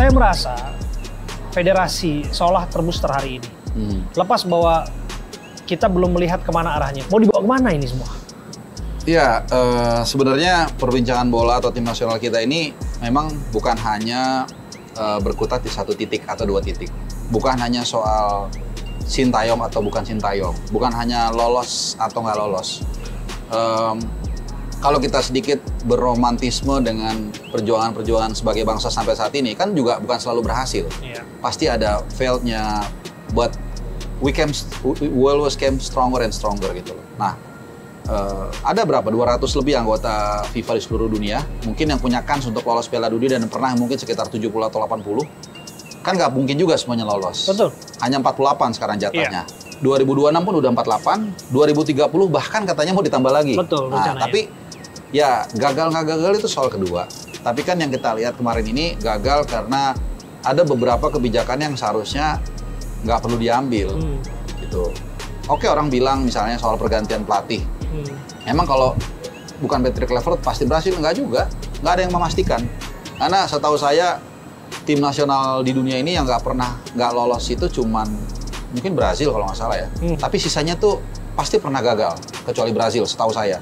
saya merasa federasi seolah terbooster hari ini. Lepas bahwa kita belum melihat kemana arahnya. Mau dibawa kemana ini semua? Ya, sebenarnya perbincangan bola atau tim nasional kita ini memang bukan hanya berkutat di satu titik atau dua titik. Bukan hanya soal Sintayong atau bukan Sintayong. Bukan hanya lolos atau nggak lolos. Kalau kita sedikit berromantisme dengan perjuangan-perjuangan sebagai bangsa sampai saat ini, kan juga bukan selalu berhasil. Pasti ada failed-nya, but we always came stronger and stronger gitu loh. Nah, ada berapa? 200 lebih anggota FIFA di seluruh dunia, mungkin yang punya kans untuk lolos Piala Dunia dan pernah mungkin sekitar 70 atau 80. Kan nggak mungkin juga semuanya lolos. Betul. Hanya 48 sekarang jatahnya. 2026 pun udah 48, 2030 bahkan katanya mau ditambah lagi. Betul, nah, tapi ya gagal nggak gagal itu soal kedua. Tapi kan yang kita lihat kemarin ini gagal karena ada beberapa kebijakan yang seharusnya nggak perlu diambil. Gitu. Oke, orang bilang misalnya soal pergantian pelatih. Emang kalau bukan Patrick Kluivert pasti berhasil? Nggak juga. Nggak ada yang memastikan. Karena setahu saya tim nasional di dunia ini yang nggak lolos itu cuman mungkin Brazil kalau nggak salah ya. Tapi sisanya tuh pasti pernah gagal, kecuali Brazil setahu saya.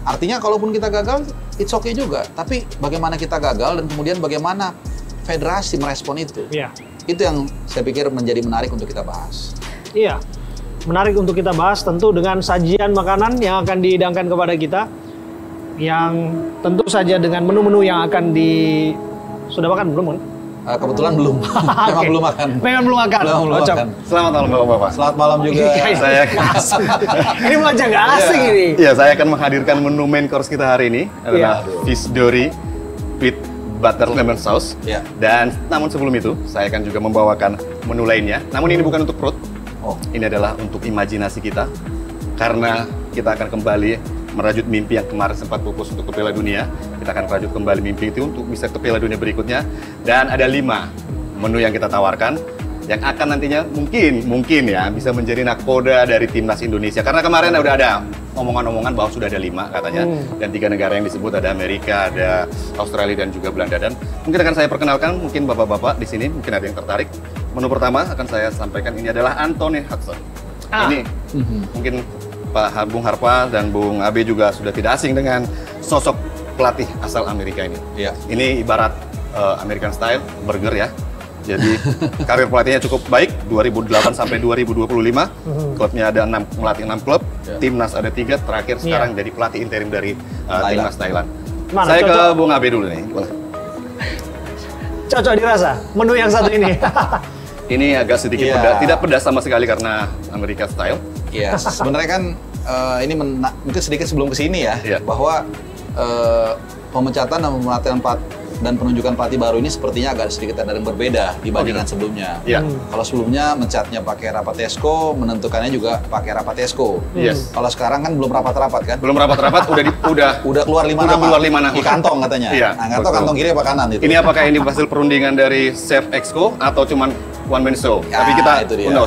Artinya kalaupun kita gagal, it's okay juga. Tapi bagaimana kita gagal dan kemudian bagaimana federasi merespon itu. Itu yang saya pikir menjadi menarik untuk kita bahas. Iya, menarik untuk kita bahas tentu dengan sajian makanan yang akan dihidangkan kepada kita. Yang tentu saja dengan menu-menu yang akan Sudah makan belum kan? Kebetulan belum. Memang belum makan. Memang belum makan. Belum makan. Selamat malam Bapak-Bapak. Selamat malam juga. Saya ini macam nggak asing ini. Iya, saya akan menghadirkan menu main course kita hari ini adalah fish dory with butter lemon sauce. Dan namun sebelum itu, saya akan juga membawakan menu lainnya. Namun ini bukan untuk perut. Ini adalah untuk imajinasi kita. Karena kita akan kembali merajut mimpi yang kemarin sempat pupus untuk ke Piala Dunia. Kita akan merajut kembali mimpi itu untuk bisa ke Piala Dunia berikutnya. Dan ada 5 menu yang kita tawarkan yang akan nantinya mungkin ya bisa menjadi nakoda dari timnas Indonesia. Karena kemarin udah ada omongan-omongan bahwa sudah ada 5 katanya. Dan 3 negara yang disebut ada Amerika, ada Australia dan juga Belanda. Dan mungkin akan saya perkenalkan, mungkin bapak-bapak di sini mungkin ada yang tertarik. Menu pertama akan saya sampaikan ini adalah Anthony Hudson. Ini mungkin Pak Bung Harpa dan Bung Abe juga sudah tidak asing dengan sosok pelatih asal Amerika ini. Ini ibarat American style burger ya. Jadi karir pelatihnya cukup baik, 2008 sampai 2025. Klubnya ada melatih 6 klub, timnas ada 3, terakhir sekarang jadi pelatih interim dari timnas Thailand. Saya ke Bung Abe dulu nih. Cocok dirasa menu yang satu ini. Ini agak sedikit pedas, tidak pedas sama sekali karena American style. Iya, sebenarnya kan ini mungkin sedikit sebelum kesini ya, bahwa pemecatan dan pemelataan dan penunjukan pelatih baru ini sepertinya agak sedikit ada yang berbeda dibandingkan sebelumnya. Kalau sebelumnya mencatnya pakai Rapatesco, menentukannya juga pakai Rapatesco. Kalau sekarang kan belum rapat-rapat kan? Belum rapat-rapat, udah keluar 5 nama. Di kantong katanya. Nah, nggak tahu kantong kiri apa kanan itu. Ini apakah ini hasil perundingan dari Chef Exco atau cuman one man show? Tapi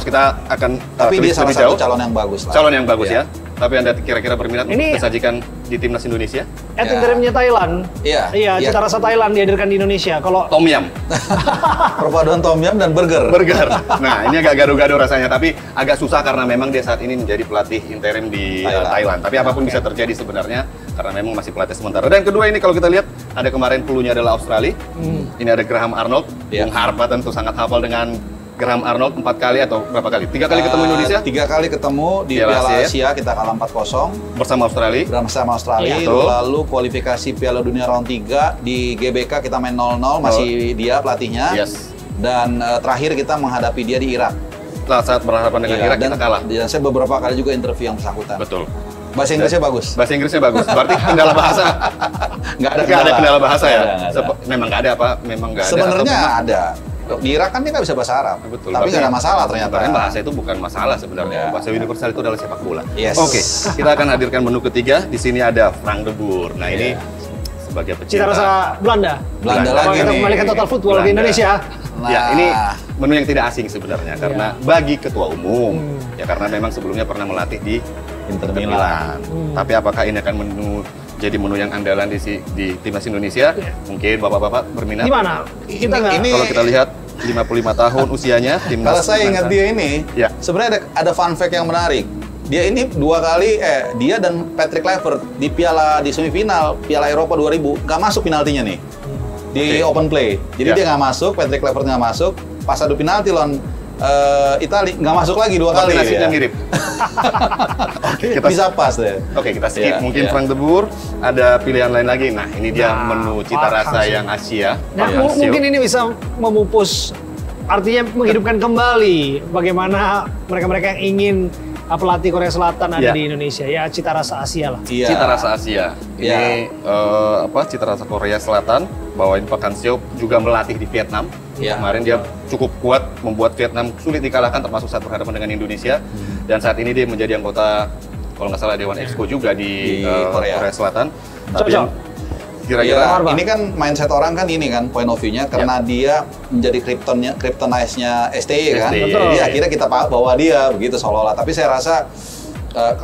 kita akan tapi dia salah satu calon yang bagus lah. Calon yang bagus ya. Tapi Anda kira-kira berminat untuk disajikan di timnas Indonesia? Interimnya Thailand. Iya, cita rasa Thailand dihadirkan di Indonesia. Kalau Tom Yum. Perpaduan Tom Yum dan burger. Nah, ini agak gado-gado rasanya, tapi agak susah karena memang dia saat ini menjadi pelatih interim di Thailand. Tapi apapun bisa terjadi sebenarnya karena memang masih pelatih sementara. Dan kedua ini kalau kita lihat ada kemarin pelunya adalah Australia. Ini ada Graham Arnold. Bung Harpa tentu sangat hafal dengan Graham Arnold 4 kali atau berapa kali? 3 kali ketemu Indonesia? 3 kali ketemu di Piala Asia, kita kalah 4-0 bersama Australia. Lalu kualifikasi Piala Dunia round 3 di GBK kita main 0-0, masih dia pelatihnya. Dan terakhir kita menghadapi dia di Irak. Saat berhadapan dengan Irak kita kalah. Dan saya beberapa kali juga interview yang bersangkutan. Betul. Bahasa Inggrisnya bagus. Bahasa Inggrisnya bagus. Berarti kendala bahasa. Nggak ada kendala bahasa ya. Memang nggak ada apa? Memang nggak ada. Sebenarnya ada. Di Irak kan dia nggak bisa bahasa Arab, tapi nggak ada masalah ternyata. Bahasa itu bukan masalah sebenarnya. Bahasa universal itu adalah sepak bola. Oke, kita akan hadirkan menu ketiga. Di sini ada Frank de Boer. Nah ini sebagai pecinta. Cita rasa Belanda lagi nih. Kita kembalikan total football ke Indonesia. Ya ini menu yang tidak asing sebenarnya karena bagi ketua umum ya karena memang sebelumnya pernah melatih di Inter Milan. Tapi apakah ini akan menu jadi menu yang andalan di timnas Indonesia. Mungkin bapak-bapak berminat. Gimana? Kita nggak? Kalau kita lihat 55 tahun usianya timnas. Kalau saya ingat dia ini, sebenarnya ada fun fact yang menarik. Dia ini dia dan Patrick Kluivert di semifinal Piala Eropa 2000 nggak masuk penaltinya nih di open play. Jadi dia nggak masuk, Patrick Kluivert nggak masuk. Pas adu penalti lawan Italia nggak masuk lagi 2 kali. Nasibnya mirip. Bisa pas deh. Oke, kita skip. Mungkin Frank de Boer, ada pilihan lain lagi. Nah, ini dia menu cita rasa yang Asia. Nah, mungkin ini bisa memupus, artinya menghidupkan kembali bagaimana mereka-mereka yang ingin pelatih Korea Selatan ada di Indonesia. Ya, cita rasa Asia lah. Cita rasa Asia. Ini cita rasa Korea Selatan. Bawain Pak Hang-seo juga melatih di Vietnam. Kemarin dia cukup kuat, membuat Vietnam sulit dikalahkan, termasuk saat berhadapan dengan Indonesia. Dan saat ini dia menjadi anggota, kalau nggak salah, Dewan Exco juga di Korea Selatan. Tapi kira-kira ini kan mindset orang kan ini kan point of view-nya karena dia menjadi kryptonite-nya STY kan. Jadi akhirnya kita bawa dia begitu seolah-olah. Tapi saya rasa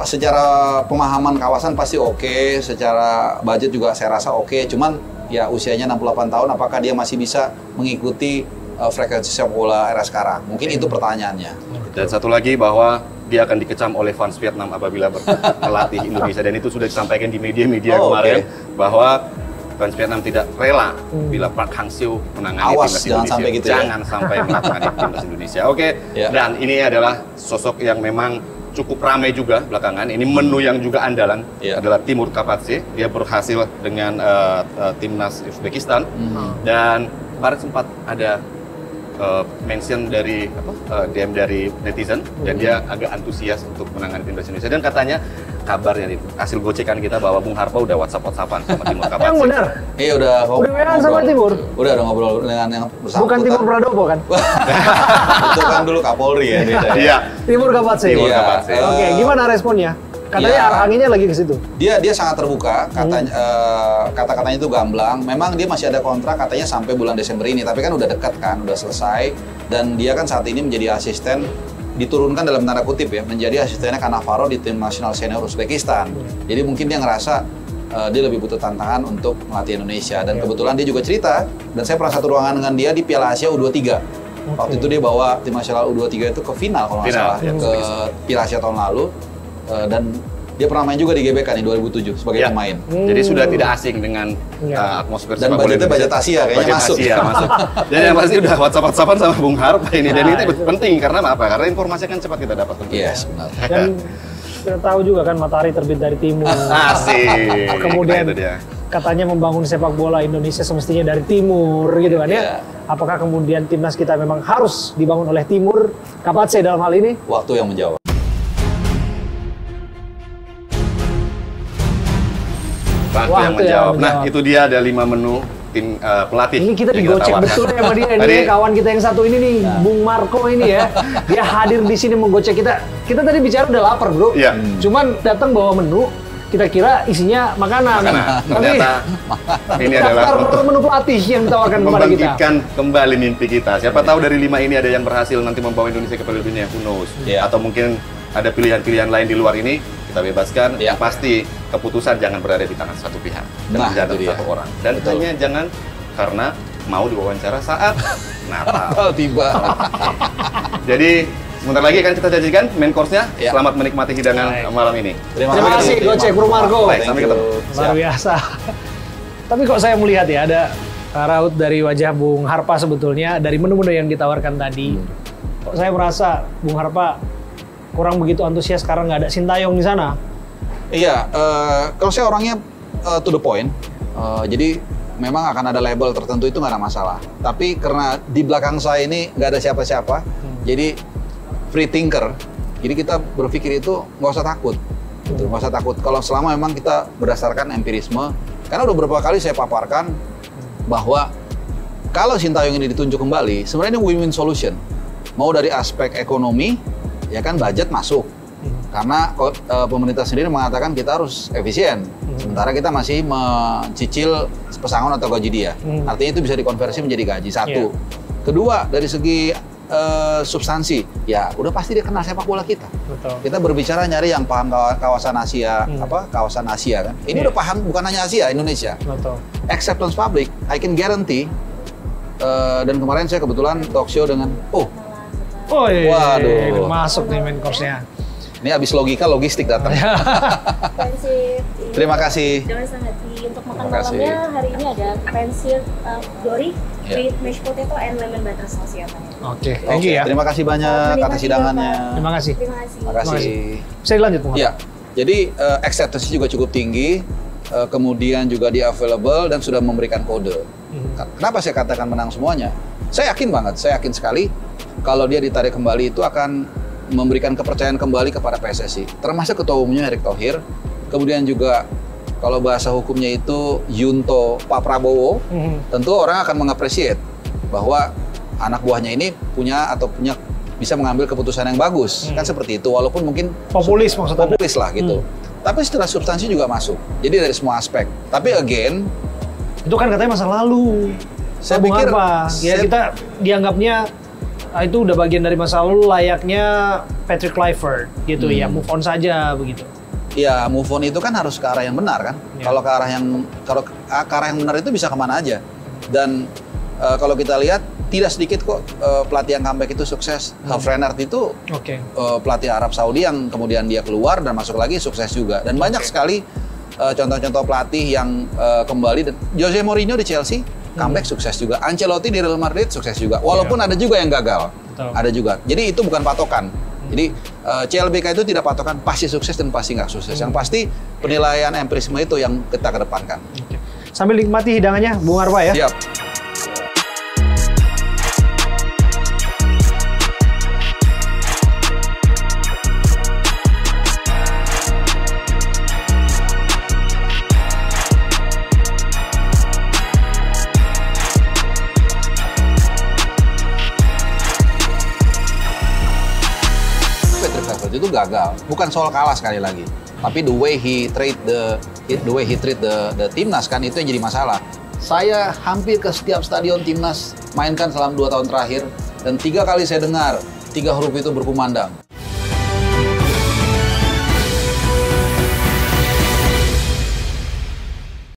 secara pemahaman kawasan pasti oke, secara budget juga saya rasa oke. Cuman ya usianya 68 tahun, apakah dia masih bisa mengikuti frekuensi sepak bola era sekarang? Mungkin itu pertanyaannya. Dan satu lagi bahwa dia akan dikecam oleh fans Vietnam apabila melatih Indonesia, dan itu sudah disampaikan di media-media kemarin bahwa fans Vietnam tidak rela bila Pak Hang-seo menangani timnas Indonesia. Jangan sampai gitu Jangan sampai menangani timnas Indonesia. Dan ini adalah sosok yang memang cukup ramai juga belakangan. Ini menu yang juga andalan adalah Timur Kapatse. Dia berhasil dengan timnas Uzbekistan. Dan kemarin sempat ada mention dari DM dari netizen, dan dia agak antusias untuk menangani timnas Indonesia. Dan katanya kabarnya hasil gocekan kita bahwa Bung Harpa udah WhatsApp-WhatsAppan sama Timur Kapatse. Yang benar? Iya udah WA sama Timur? Udah ngobrol dengan yang bersangkutan. Bukan Timur Pradopo kan? Itu kan dulu Kapolri ya. Iya. Timur Kapatse. Oke, gimana responnya? Katanya anginnya lagi ke situ. Dia sangat terbuka, kata-katanya itu gamblang. Memang dia masih ada kontrak katanya sampai bulan Desember ini, tapi kan udah dekat kan, udah selesai. Dan dia kan saat ini menjadi asisten, diturunkan dalam tanda kutip ya, menjadi asistennya Cannavaro di tim nasional senior Uzbekistan. Jadi mungkin dia ngerasa dia lebih butuh tantangan untuk melatih Indonesia. Dan kebetulan dia juga cerita, dan saya pernah satu ruangan dengan dia di Piala Asia U23. Waktu itu dia bawa tim nasional U23 itu ke final kalau nggak salah, ke Piala Asia tahun lalu. Dan dia pernah main juga di GBK nih 2007 sebagai pemain. Jadi sudah tidak asing dengan atmosfer dan budgetnya budget Asia kayaknya masuk. Dan yang pasti udah WhatsApp-WhatsAppan sama Bung Harpa ini. Dan ini penting karena apa? Karena informasi kan cepat kita dapat. Iya, benar. Dan kita tahu juga kan matahari terbit dari timur. Asik. Kemudian katanya membangun sepak bola Indonesia semestinya dari timur gitu kan ya. Apakah kemudian timnas kita memang harus dibangun oleh Timur Kapatse dalam hal ini? Waktu yang menjawab. Waktu yang menjawab. Nah, itu dia ada 5 menu tim pelatih. Ini kita digocek betul ya sama dia. Ini kawan kita yang satu ini nih, Bung Marco ini ya. Dia hadir di sini menggocek kita. Kita tadi bicara udah lapar, Bro. Iya. Cuman datang bawa menu, kita kira isinya makanan. Ternyata ini adalah untuk menu pelatih yang ditawarkan kepada kita. Membangkitkan kembali mimpi kita. Siapa tahu dari 5 ini ada yang berhasil nanti membawa Indonesia ke Piala Dunia, who knows. Atau mungkin ada pilihan-pilihan lain di luar ini, kita bebaskan. Yang pasti keputusan jangan berada di tangan satu pihak, dan jangan satu orang. Dan hanya jangan karena mau diwawancara saat Natal tiba. Jadi sebentar lagi kan kita janjikan main course-nya. Selamat menikmati hidangan malam ini. Terima kasih Gocek Bro Marco. Sampai ketemu. Luar biasa. Tapi kok saya melihat ya ada raut dari wajah Bung Harpa sebetulnya dari menu-menu yang ditawarkan tadi. Kok saya merasa Bung Harpa kurang begitu antusias karena nggak ada Sintayong di sana. Iya, kalau saya orangnya to the point. Jadi memang akan ada label tertentu itu nggak ada masalah. Tapi karena di belakang saya ini nggak ada siapa-siapa, jadi free thinker. Jadi kita berpikir itu nggak usah takut. Nggak usah takut. Kalau selama memang kita berdasarkan empirisme, karena udah beberapa kali saya paparkan bahwa kalau Sintayong ini ditunjuk kembali, sebenarnya ini win-win solution. Mau dari aspek ekonomi, ya kan budget masuk. Karena pemerintah sendiri mengatakan kita harus efisien. Sementara kita masih mencicil pesangon atau gaji dia. Artinya itu bisa dikonversi menjadi gaji. Satu. Kedua, dari segi substansi, ya udah pasti dia kenal sepak bola kita. Betul. Kita berbicara nyari yang paham kawasan Asia, kawasan Asia kan. Ini udah paham bukan hanya Asia, Indonesia. Betul. Acceptance public, I can guarantee. Dan kemarin saya kebetulan talk show dengan, waduh, masuk nih main course-nya. Ini habis logika logistik datang. Terima kasih. Untuk makan malamnya hari ini ada pensir dory with mashed potato and lemon butter sauce ya Pak. Oke, thank you ya. Terima kasih banyak atas hidangannya. Terima kasih. Terima kasih. Bisa dilanjut, Bung? Ya, jadi acceptance juga cukup tinggi, kemudian juga dia available dan sudah memberikan kode. Kenapa saya katakan menang semuanya? Saya yakin banget, saya yakin sekali kalau dia ditarik kembali itu akan memberikan kepercayaan kembali kepada PSSI. Termasuk ketua umumnya Erick Thohir, kemudian juga kalau bahasa hukumnya itu Yunto Pak Prabowo, tentu orang akan mengapresiasi bahwa anak buahnya ini punya bisa mengambil keputusan yang bagus, kan seperti itu. Walaupun mungkin populis maksudnya. Populis lah gitu. Tapi setelah substansi juga masuk. Jadi dari semua aspek. Tapi again, itu kan katanya masa lalu. Saya pikir ya kita dianggapnya itu udah bagian dari masa lalu, layaknya Patrick Kluivert gitu ya, move on saja begitu. Ya, move on itu kan harus ke arah yang benar kan. Kalau ke arah yang benar itu bisa kemana aja. Dan kalau kita lihat tidak sedikit kok pelatih yang comeback itu sukses. Herve Renard itu pelatih Arab Saudi yang kemudian dia keluar dan masuk lagi sukses juga. Dan banyak sekali contoh-contoh pelatih yang kembali. Jose Mourinho di Chelsea comeback sukses juga. Ancelotti di Real Madrid sukses juga. Walaupun ada juga yang gagal. Ada juga. Jadi itu bukan patokan. Jadi CLBK itu tidak patokan pasti sukses dan pasti nggak sukses. Yang pasti penilaian empirisme itu yang kita kedepankan. Sambil nikmati hidangannya, Bung Harpa ya. Siap. Itu gagal, bukan soal kalah sekali lagi, tapi the way he treat the timnas kan itu yang jadi masalah. Saya hampir ke setiap stadion timnas mainkan selama 2 tahun terakhir dan 3 kali saya dengar 3 huruf itu berkumandang.